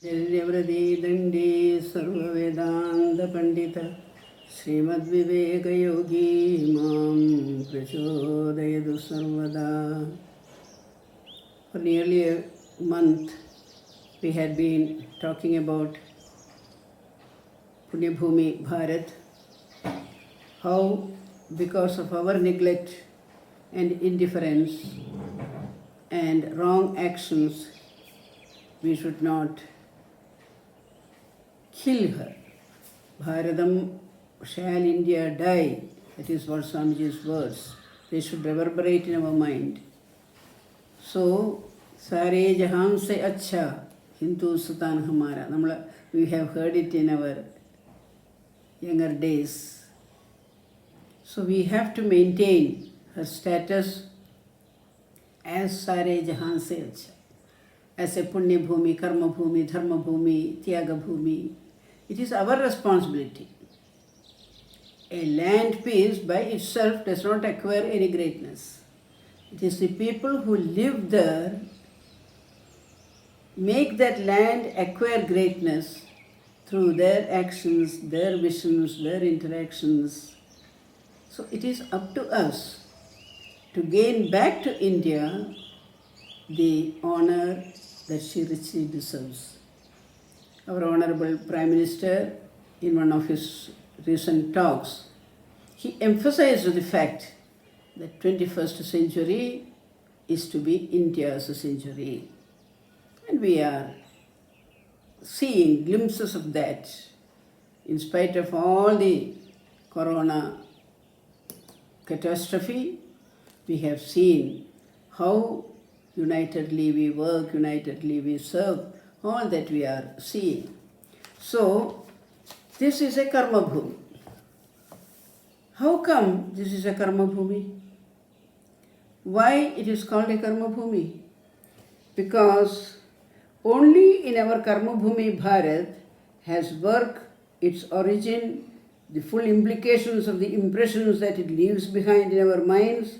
शल्यव्रते दण्डे सर्ववेदान्तपण्डित श्रीमद्विवेकयोगी मां प्रचोदयतु सर्वदा. For nearly a month we had been talking about Punyabhumi Bharat, how because of our neglect and indifference and wrong actions we should not kill her. Bharatam shall India die. That is what Swamiji's words. They should reverberate in our mind. So, Sare Jahan se Acha, Hindu Sultan Hamara. We have heard it in our younger days. So we have to maintain her status as Sare Jahan se Acha, as a Punya Bhumi, Karma Bhumi, Dharma Bhumi, Tyaga Bhumi. It is our responsibility. A land piece by itself does not acquire any greatness. It is the people who live there make that land acquire greatness through their actions, their visions, their interactions. So it is up to us to gain back to India the honor that she richly deserves. Our Honorable Prime Minister, in one of his recent talks, he emphasized the fact that 21st century is to be India's century. And we are seeing glimpses of that in spite of all the corona catastrophe. We have seen how unitedly we work, unitedly we serve, all that we are seeing. So, this is a karma bhumi. How come this is a karma bhumi? Why it is called a karma bhumi? Because only in our karma bhumi Bharat has work its origin, the full implications of the impressions that it leaves behind in our minds,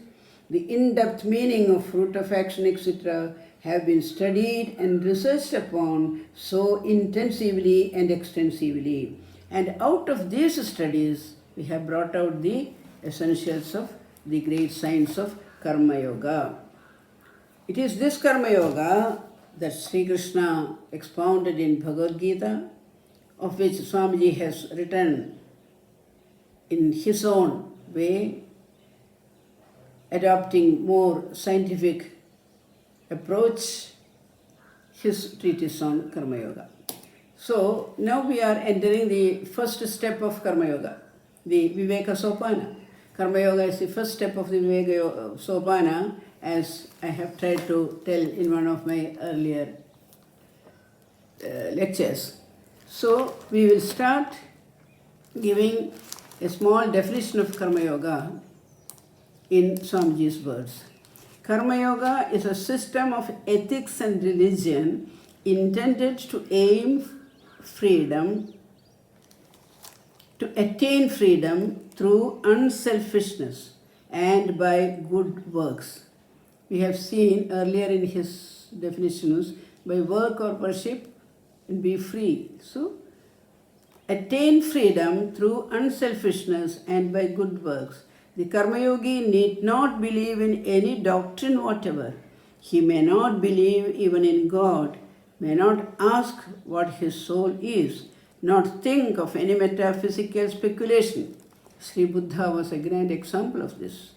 the in-depth meaning of fruit of action, etc., have been studied and researched upon so intensively and extensively. And out of these studies, we have brought out the essentials of the great science of Karma Yoga. It is this Karma Yoga that Sri Krishna expounded in Bhagavad Gita, of which Swamiji has written in his own way, adopting more scientific approach, his treatise on Karma Yoga. So now we are entering the first step of Karma Yoga, the Viveka Sopana. Karma Yoga is the first step of the Viveka Sopana, as I have tried to tell in one of my earlier lectures. So we will start giving a small definition of Karma Yoga in Swamiji's words. Karma Yoga is a system of ethics and religion intended to attain freedom through unselfishness and by good works. We have seen earlier in his definitions, by work or worship and be free. So, attain freedom through unselfishness and by good works. The Karma Yogi need not believe in any doctrine whatever. He may not believe even in God, may not ask what his soul is, not think of any metaphysical speculation. Sri Buddha was a grand example of this.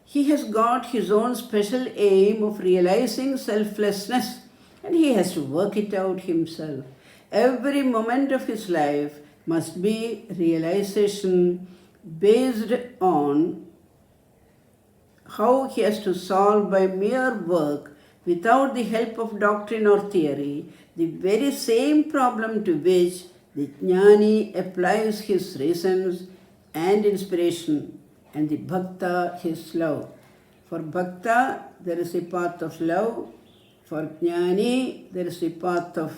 He has got his own special aim of realizing selflessness, and he has to work it out himself. Every moment of his life must be realization based on how he has to solve by mere work, without the help of doctrine or theory, the very same problem to which the Jnani applies his reasons and inspiration, and the Bhakta his love. For Bhakta, there is a path of love. For Jnani, there is a path of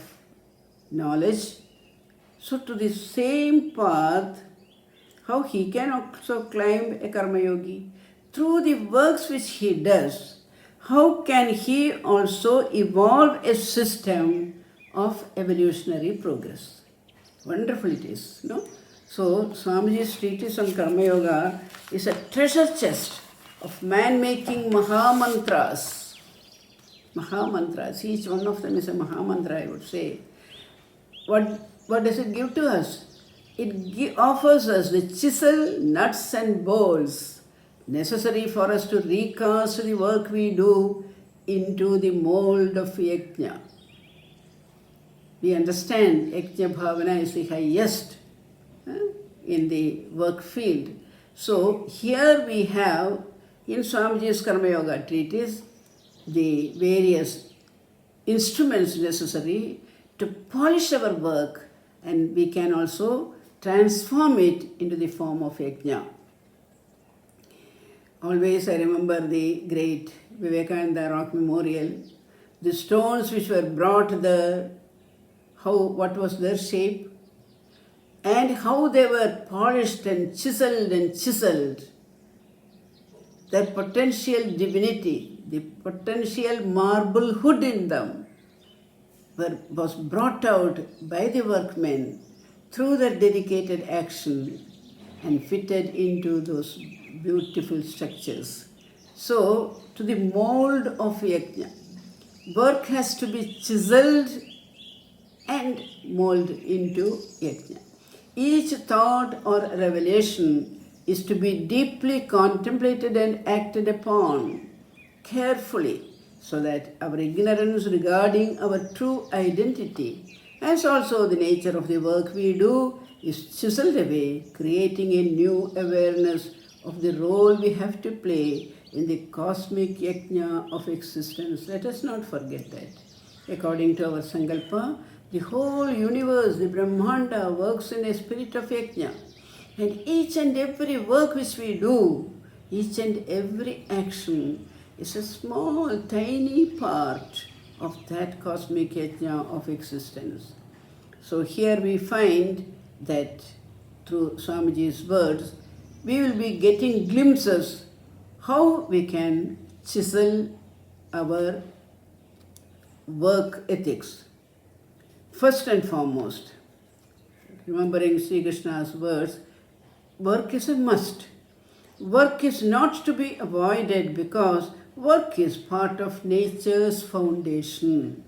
knowledge. So to the same path, how he can also climb a Karma Yogi? Through the works which he does, how can he also evolve a system of evolutionary progress. Wonderful it is, no? So, Swamiji's treatise on Karma Yoga is a treasure chest of man-making Mahamantras. Mahamantras, each one of them is a Mahamantra, I would say. What does it give to us? It offers us the chisel, nuts and bolts necessary for us to recast the work we do into the mold of yajna. We understand yajna bhavana is the highest in the work field. So here we have in Swamiji's Karma Yoga treatise the various instruments necessary to polish our work, and we can also transform it into the form of yajna. Always I remember the great Vivekananda Rock Memorial, the stones which were brought there, what was their shape, and how they were polished and chiseled. Their potential divinity, the potential marblehood in them was brought out by the workmen through their dedicated action and fitted into those beautiful structures. So, to the mold of yajna, work has to be chiseled and molded into yajna. Each thought or revelation is to be deeply contemplated and acted upon carefully, so that our ignorance regarding our true identity, as also the nature of the work we do, is chiseled away, creating a new awareness of the role we have to play in the cosmic yajna of existence. Let us not forget that. According to our Sankalpa, the whole universe, the Brahmanda, works in a spirit of yajna. And each and every work which we do, each and every action is a small, tiny part of that cosmic yajna of existence. So here we find that through Swamiji's words, we will be getting glimpses how we can chisel our work ethics. First and foremost, remembering Sri Krishna's words, work is a must. Work is not to be avoided because work is part of nature's foundation.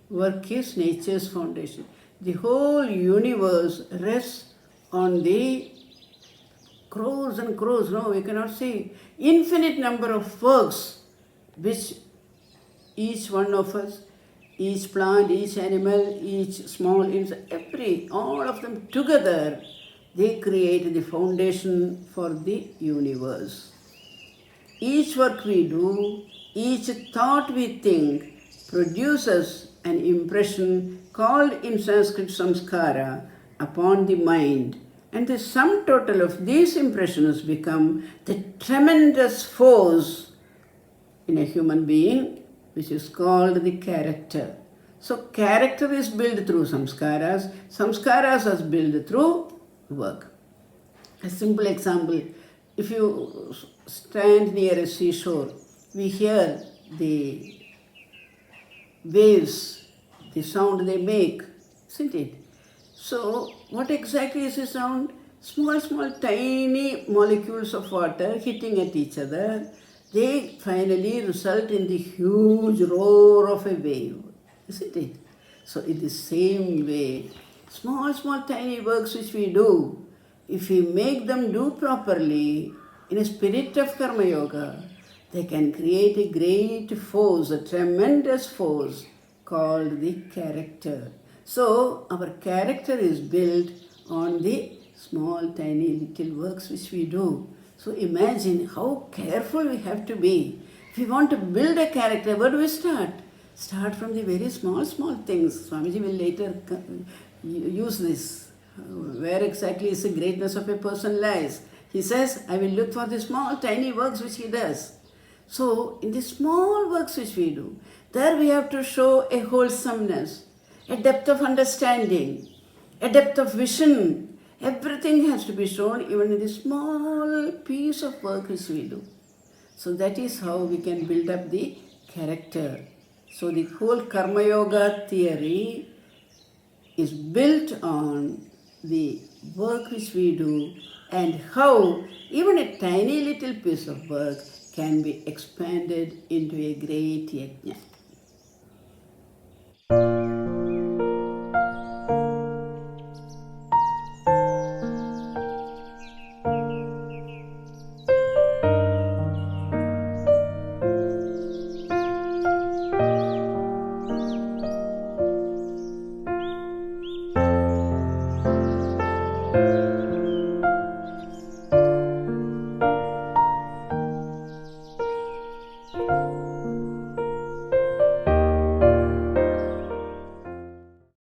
Work is nature's foundation. The whole universe rests on the crores and crores, no, we cannot say, infinite number of works which each one of us, each plant, each animal, each small insect, all of them together, they create the foundation for the universe. Each work we do, each thought we think produces an impression called in Sanskrit samskara upon the mind, and the sum total of these impressions become the tremendous force in a human being, which is called the character. So character is built through samskaras, samskaras are built through work. A simple example, if you stand near a seashore, we hear the waves, the sound they make, isn't it? So what exactly is the sound? Small, tiny molecules of water hitting at each other, they finally result in the huge roar of a wave, isn't it? So in the same way, small, tiny works which we do, if we make them do properly, in a spirit of Karma Yoga, they can create a great force, a tremendous force called the character. So our character is built on the small, tiny, little works which we do. So imagine how careful we have to be. If we want to build a character, where do we start? Start from the very small things. Swamiji will later use this. Where exactly is the greatness of a person lies. He says, I will look for the small, tiny works which he does. So in the small works which we do, there we have to show a wholesomeness, a depth of understanding, a depth of vision. Everything has to be shown even in the small piece of work which we do. So that is how we can build up the character. So the whole Karma Yoga theory is built on the work which we do and how even a tiny little piece of work can be expanded into a great yajna.